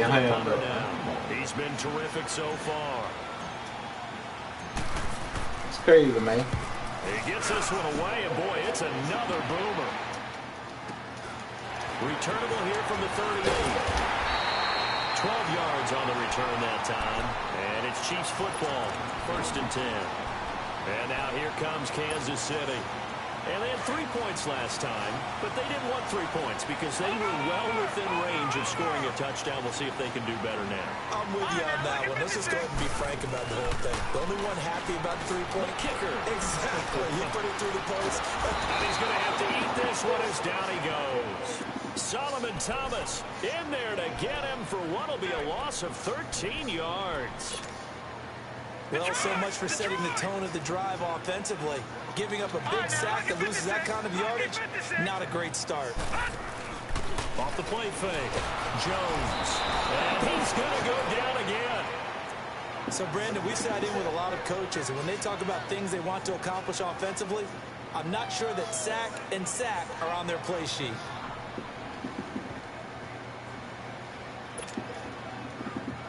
He's been terrific so far.
It's crazy, man.
He gets this one away, and boy, it's another boomer. Returnable here from the 38. 12 yards on the return that time. And it's Chiefs football. 1st and 10. And now here comes Kansas City. And they had 3 points last time, but they didn't want 3 points because they were well within range of scoring a touchdown. We'll see if they can do better now.
I'm with you on that one. Let's just go ahead and be frank about the whole thing. The only one happy about the 3-point
kicker.
Exactly. You put it through the post.
And he's going to have to eat this one as down he goes. Solomon Thomas in there to get him for what will be a loss of 13 yards.
Well, so much for setting the tone of the drive offensively. Giving up a big sack that loses that kind of yardage, not a great start.
Off the play fake, Jones. And he's going to go down again.
So, Brandon, we sat in with a lot of coaches, and when they talk about things they want to accomplish offensively, I'm not sure that sack and sack are on their play sheet.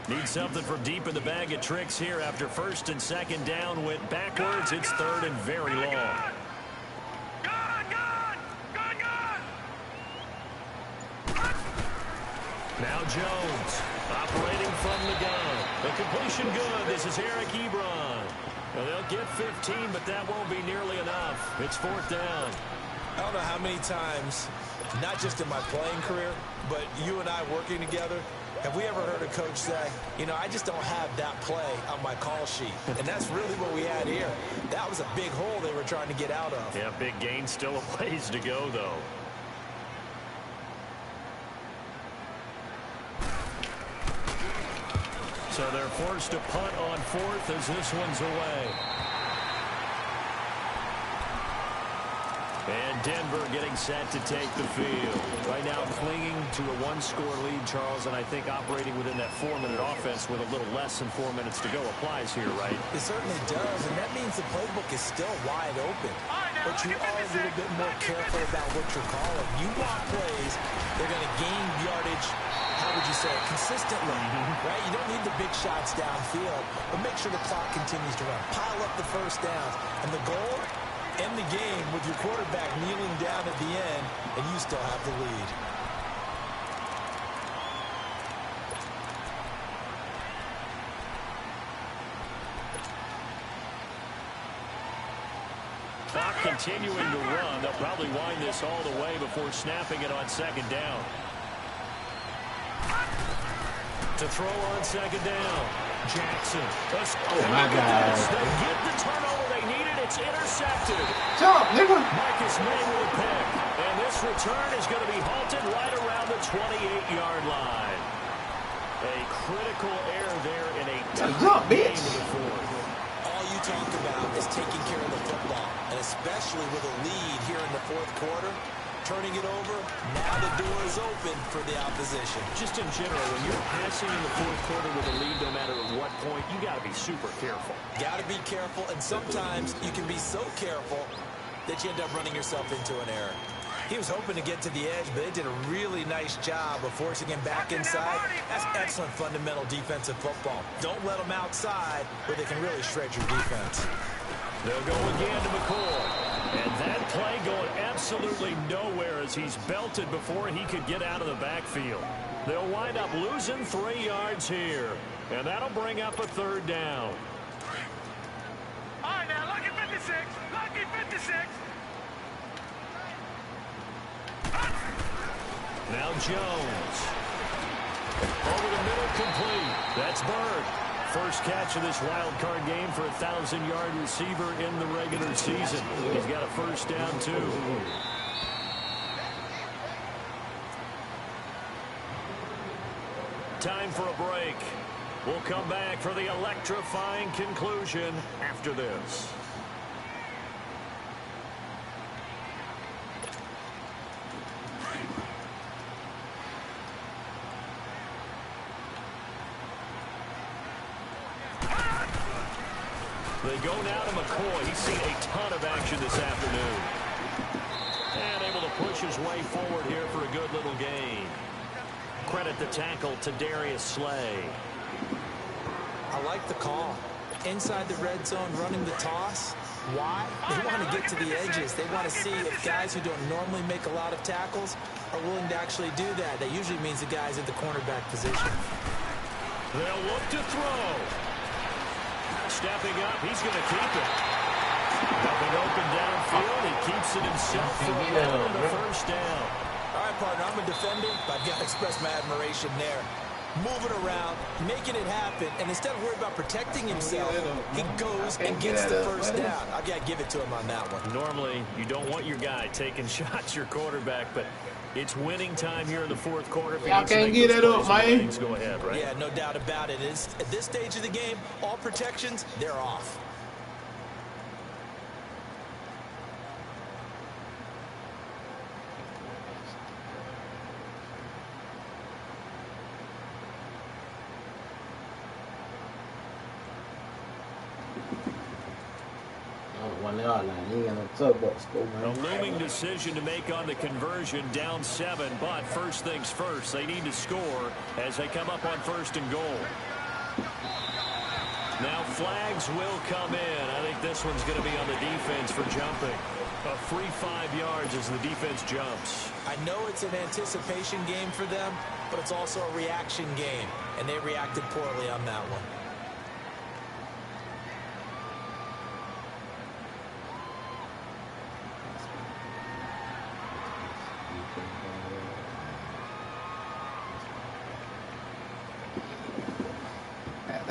Need something from deep in the bag of tricks here after 1st and 2nd down went backwards. It's 3rd and very long. Now Jones operating from the gun. The completion good. This is Eric Ebron. Now they'll get 15, but that won't be nearly enough. It's 4th down.
I don't know how many times, not just in my playing career, but you and I working together, Have we ever heard a coach say, you know, I just don't have that play on my call sheet? And that's really what we had here. That was a big hole they were trying to get out of.
Yeah, big gain, still a ways to go, though. So they're forced to punt on fourth as this one's away. And Denver getting set to take the field. Right now clinging to a one-score lead, Charles, and I think operating within that 4-minute offense with a little less than 4 minutes to go applies here, right?
It certainly does, and that means the playbook is still wide open. But you are a little bit more careful about what you're calling. You want plays, they're going to gain yardage, how would you say, consistently, right? You don't need the big shots downfield, but make sure the clock continues to run. Pile up the first downs. And the goal, end the game with your quarterback kneeling down at the end, and you still have the lead.
Clock continuing to run. They'll probably wind this all the way before snapping it on second down. To throw on second down. Jackson.
Oh, my God.
They get the turnover they needed. It's intercepted.
Jump, nigga.
Marcus May with a pick. And this return is going to be halted right around the 28-yard line. A critical error there in a
jump,
game
bitch.
in the fourth.
All you talk about is taking care of the football, and especially with a lead here in the fourth quarter. Turning it over, now the door is open for the opposition.
Just in general, when you're passing in the fourth quarter with a lead, no matter at what point, you got to be super careful.
Got to be careful, and sometimes you can be so careful that you end up running yourself into an error. He was hoping to get to the edge, but they did a really nice job of forcing him back inside. That's excellent fundamental defensive football. Don't let them outside where they can really shred your defense.
They'll go again to McCoy. And that play going absolutely nowhere as he's belted before he could get out of the backfield. They'll wind up losing 3 yards here. And that'll bring up a third down.
All right, now, lucky 56. Lucky 56.
Now Jones. Over the middle, complete. That's Bird. First catch of this wild card game for a 1,000-yard receiver in the regular season. He's got a first down, too. Time for a break. We'll come back for the electrifying conclusion after this. They go now to McCoy. He's seen a ton of action this afternoon. And able to push his way forward here for a good little gain. Credit the tackle to Darius Slay.
I like the call. Inside the red zone, running the toss. Why? They want to get to the edges. They want to see if guys who don't normally make a lot of tackles are willing to actually do that. That usually means the guys at the cornerback position.
They'll look to throw. Stepping up, he's going to keep it. Nothing open downfield. He keeps it himself for a first down.
All right, partner, I'm a defender, but I've got to express my admiration there. Moving around, making it happen, and instead of worrying about protecting himself, he goes and gets the first down. I've got to give it to him on that one.
Normally, you don't want your guy taking shots, your quarterback, but it's winning time here in the fourth quarter.
Y'all can't get it up, man.
Go ahead, right?
Yeah, no doubt about it. At this stage of the game, all protections, they're off.
A looming decision to make on the conversion, down 7, but first things first, they need to score as they come up on first and goal. Now flags will come in. I think this one's going to be on the defense for jumping. A free 5 yards as the defense jumps.
I know it's an anticipation game for them, but it's also a reaction game, and they reacted poorly on that one.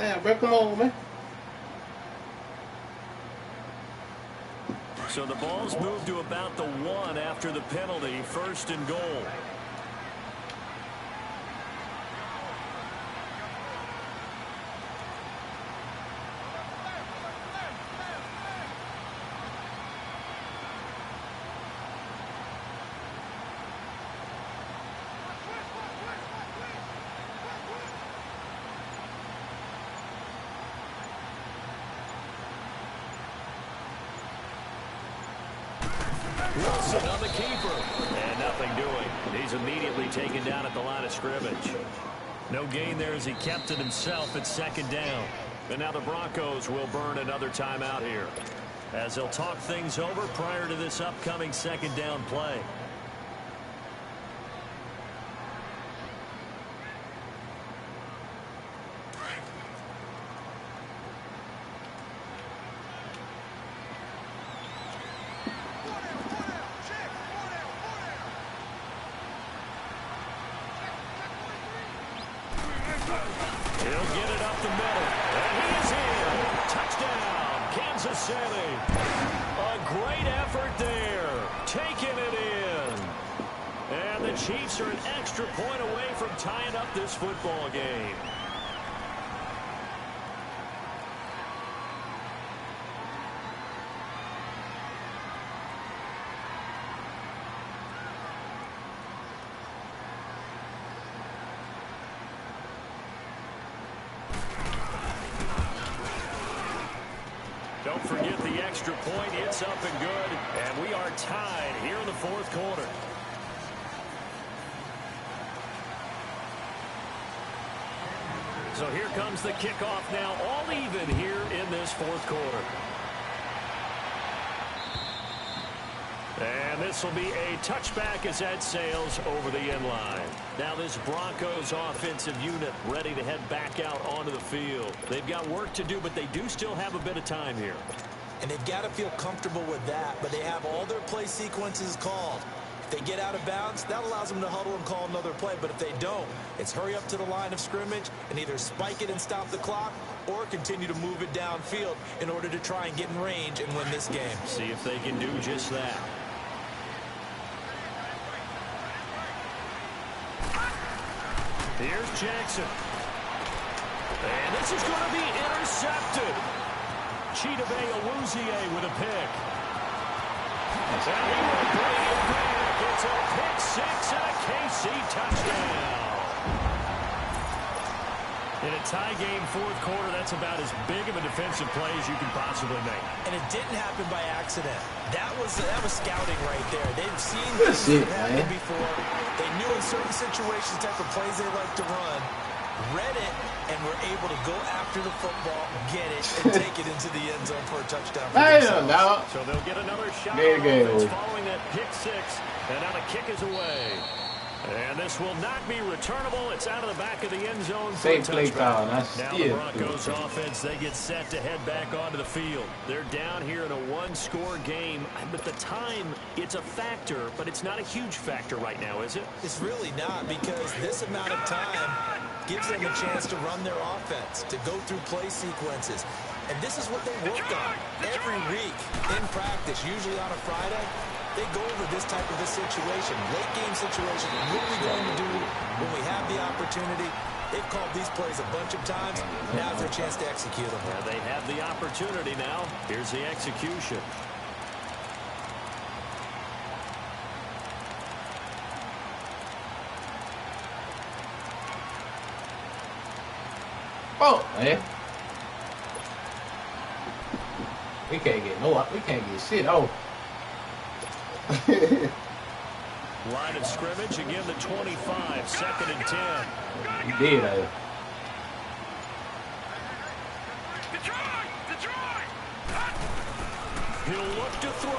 Damn, bro, come on, man.
So the ball's moved to about the 1 after the penalty, 1st and goal. Wilson on the keeper. And nothing doing. He's immediately taken down at the line of scrimmage. No gain there as he kept it himself at 2nd down. And now the Broncos will burn another timeout here, as they'll talk things over prior to this upcoming 2nd down play. He'll get it up the middle, and he is in. Touchdown, Kansas City. A great effort there, taking it in. And the Chiefs are an extra point away from tying up this football game. Don't forget the extra point. It's up and good. And we are tied here in the 4th quarter. So here comes the kickoff now, all even here in this 4th quarter. And this will be a touchback as that sails over the end line. Now this Broncos offensive unit ready to head back out onto the field. They've got work to do, but they do still have a bit of time here.
And they've got to feel comfortable with that, but they have all their play sequences called. If they get out of bounds, that allows them to huddle and call another play. But if they don't, it's hurry up to the line of scrimmage and either spike it and stop the clock or continue to move it downfield in order to try and get in range and win this game.
See if they can do just that. Here's Jackson. And this is going to be intercepted. Chidobe Awuzie with a pick. And he will bring it back. It's a pick 6 and a KC touchdown. In a tie game 4th quarter, that's about as big of a defensive play as you can possibly make.
And it didn't happen by accident. That was scouting right there. They've seen things that happen before. They knew in certain situations the type of plays they like to run, read it, and were able to go after the football, get it, and take it into the end zone for a touchdown.
So they'll get another shot on offense following that pick 6. And now the kick is away. And this will not be returnable. It's out of the back of the end zone for a touchback. Now the Broncos offense, they get set to head back onto the field. They're down here in a 1-score game. But the time, it's a factor, but it's not a huge factor right now, is it?
It's really not, because this amount of time gives them a chance to run their offense, to go through play sequences. And this is what they work on every week in practice, usually on a Friday. They go over this type of a situation, late game situation. What are we going to do when we have the opportunity? They've called these plays a bunch of times. Now's their chance to execute them.
Yeah, they have the opportunity now. Here's the execution.
Oh, man. We can't get shit off.
Line of scrimmage, again the 25, 2nd and 10.
You did,
He'll look to throw.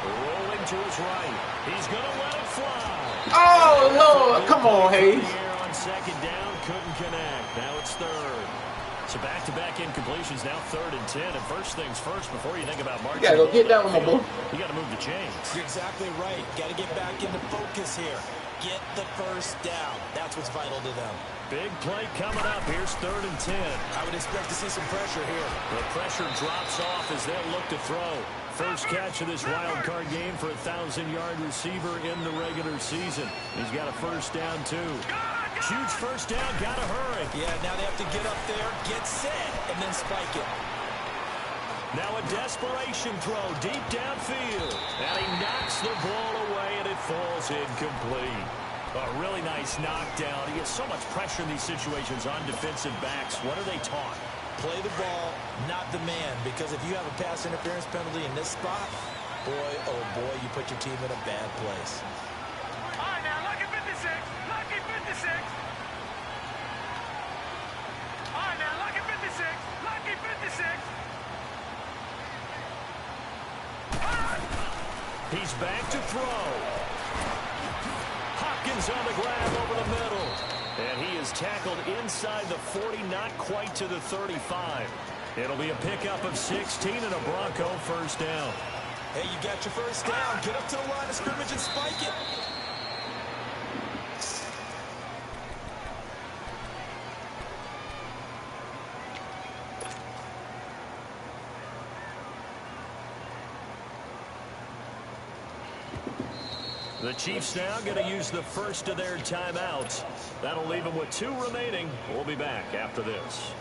Rolling to his right. He's going to let it fly.
Oh, Lord. Come on, Hayes.
On 2nd down, couldn't connect. Now it's 3rd. So back-to-back incompletions, now 3rd and 10. And first things first, before you think about marching,
you gotta go get that one, my boy.
You got to move the chains.
You're exactly right. Got to get back into focus here. get the first down. That's what's vital to them.
Big play coming up. Here's 3rd and 10.
I would expect to see some pressure here.
The pressure drops off as they'll look to throw. First catch of this wild card game for a 1,000-yard receiver in the regular season. He's got a first down, too. Huge first down. Got to hurry.
Yeah, now they have to get up there, get set, and then spike it.
Now a desperation throw deep downfield. And he knocks the ball away, and it falls incomplete. A really nice knockdown. He gets so much pressure in these situations on defensive backs. What are they taught?
Play the ball, not the man. Because if you have a pass interference penalty in this spot, boy, oh boy, you put your team in a bad place.
All right, now, lucky 56. Lucky 56. All right, now, lucky 56. Lucky 56.
He's back to throw. Hopkins on the grab over the middle. And he is tackled inside the 40, not quite to the 35. It'll be a pickup of 16 and a Bronco first down.
Hey, you got your first down. Get up to the line of scrimmage and spike it.
The Chiefs now going to use the first of their timeouts. That'll leave them with 2 remaining. We'll be back after this.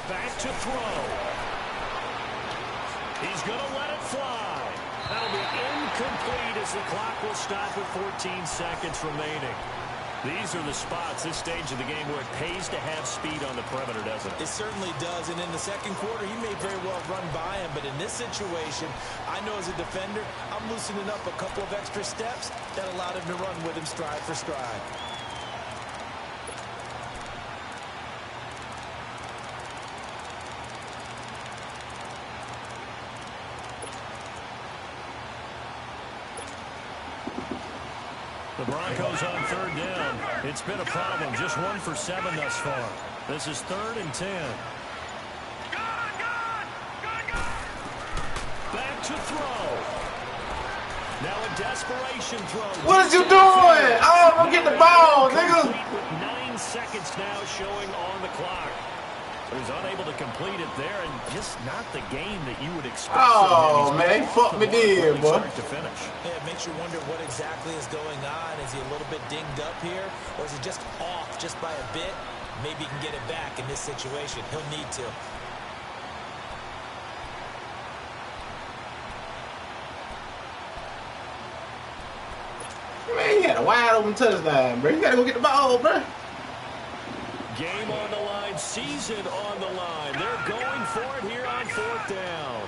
Back to throw. He's going to let it fly. That'll be incomplete as the clock will stop with 14 seconds remaining. These are the spots, this stage of the game, where it pays to have speed on the perimeter, doesn't it?
It certainly does, and in the second quarter, he may very well run by him, but in this situation, I know as a defender, I'm loosening up a couple of extra steps that allowed him to run with him stride for stride.
The Broncos on 3rd down. It's been a problem. Just 1 for 7 thus far. This is 3rd and 10. Back to throw. Now a desperation throw.
What is you doing? Oh, I'm getting the ball, nigga.
With 9 seconds now showing on the clock. He was unable to complete it there, and just not the game that you would expect.
Oh, man, fuck me dead, boy.
To finish.
Yeah, it makes you wonder what exactly is going on. Is he a little bit dinged up here, or is he just off just by a bit? Maybe he can get it back in this situation. He'll need to.
Man, he had a wide open touchdown, bro. You gotta go get the ball, bro.
Game on the line, season on the line. They're going for it here on 4th down.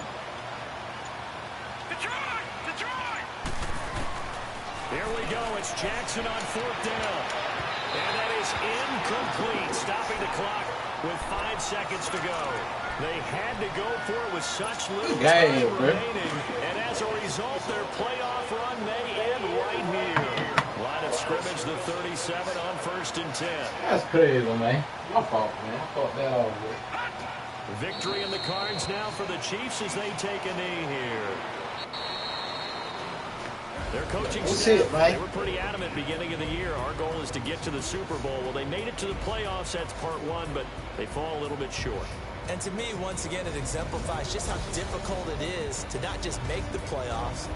Detroit! Detroit!
Here we go. It's Jackson on 4th down. And that is incomplete, stopping the clock with 5 seconds to go. They had to go for it with such little time remaining. And as a result, their playoff run may end right here. Line of scrimmage, the 37 on 1st and 10.
That's crazy, man. My fault, man. I thought that all good.
Victory in the cards now for the Chiefs as they take a knee here. Their coaching staff, they were pretty adamant beginning of the year. Our goal is to get to the Super Bowl. Well, they made it to the playoffs. That's part 1, but they fall a little bit short.
And to me, once again, it exemplifies just how difficult it is to not just make the playoffs,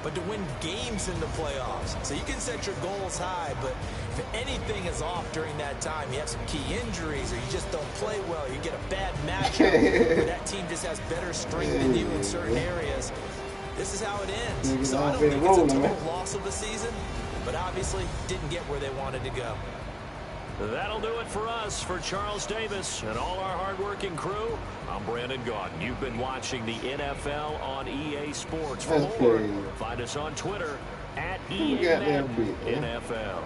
but to win games in the playoffs. So you can set your goals high, but if anything is off during that time, you have some key injuries, or you just don't play well, or you get a bad matchup, or that team just has better strength than you in certain areas, this is how it ends. So I don't think it's a total loss of the season, but obviously didn't get where they wanted to go.
That'll do it for us. For Charles Davis and all our hardworking crew, I'm Brandon Gaudin. You've been watching the NFL on EA Sports. For more, find us on Twitter at EA NFL.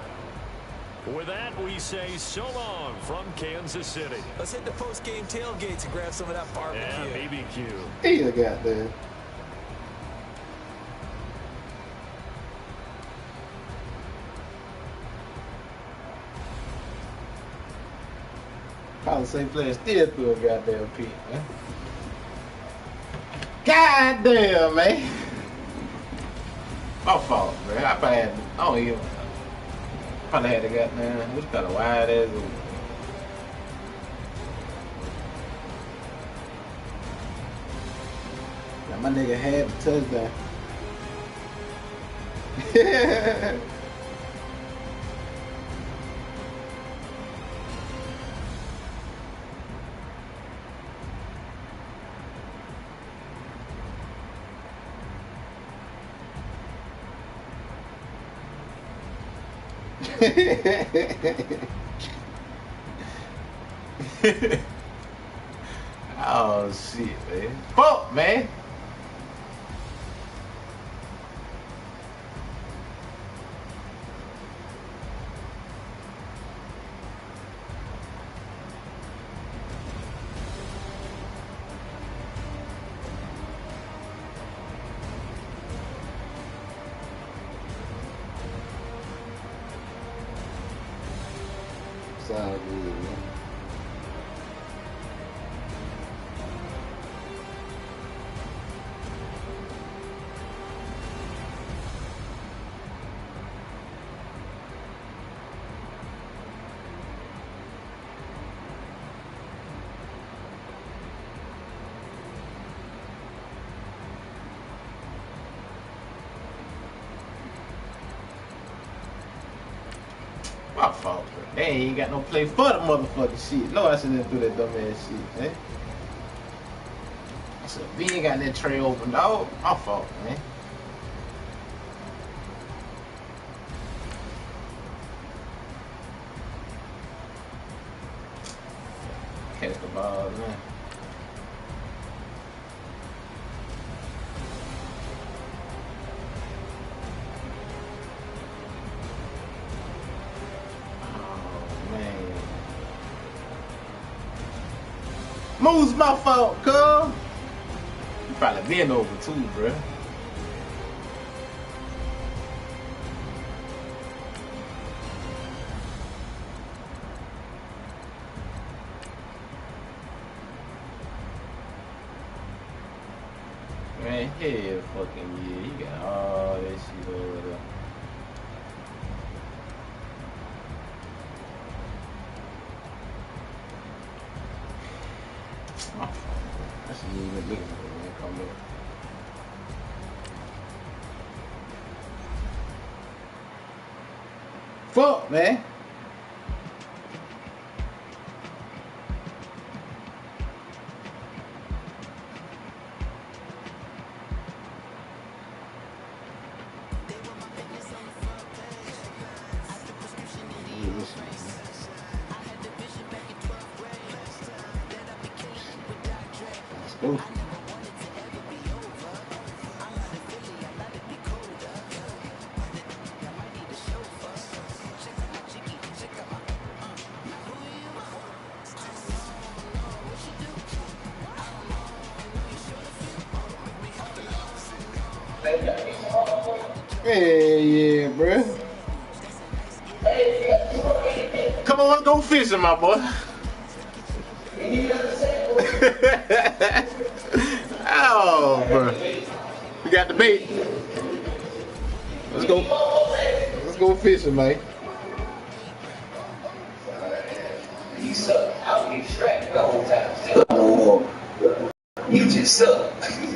With that, we say so long from Kansas City.
Let's hit the post-game tailgates and grab some of that barbecue.
Yeah, BBQ.
He got there. Probably same player still threw a goddamn pick, man. Goddamn, man. My fault, man. I probably had, I don't even, probably had to goddamn, what's kind of wide ass. Now my nigga had the touchdown. Oh shit, man. Fuck, man. It's all good, man. My fault, bro. They ain't got no play for the motherfucking shit. No, I shouldn't do that dumb ass shit, man. I said, we ain't got that tray open, dog. My fault, man. Catch the ball, man. Moves my fault, cuz. You probably been over too, bruh. Man, hell fucking yeah. You got all that shit over there. My fault. I shouldn't even look at it, man. Come back. Fuck, man. Let's go. Hey, yeah, bro. Come on, let's go fishing, my boy. Oh, bro. We got the bait. Let's go. Let's go fishing, man.
You suck. I was getting strapped the whole time. You just suck.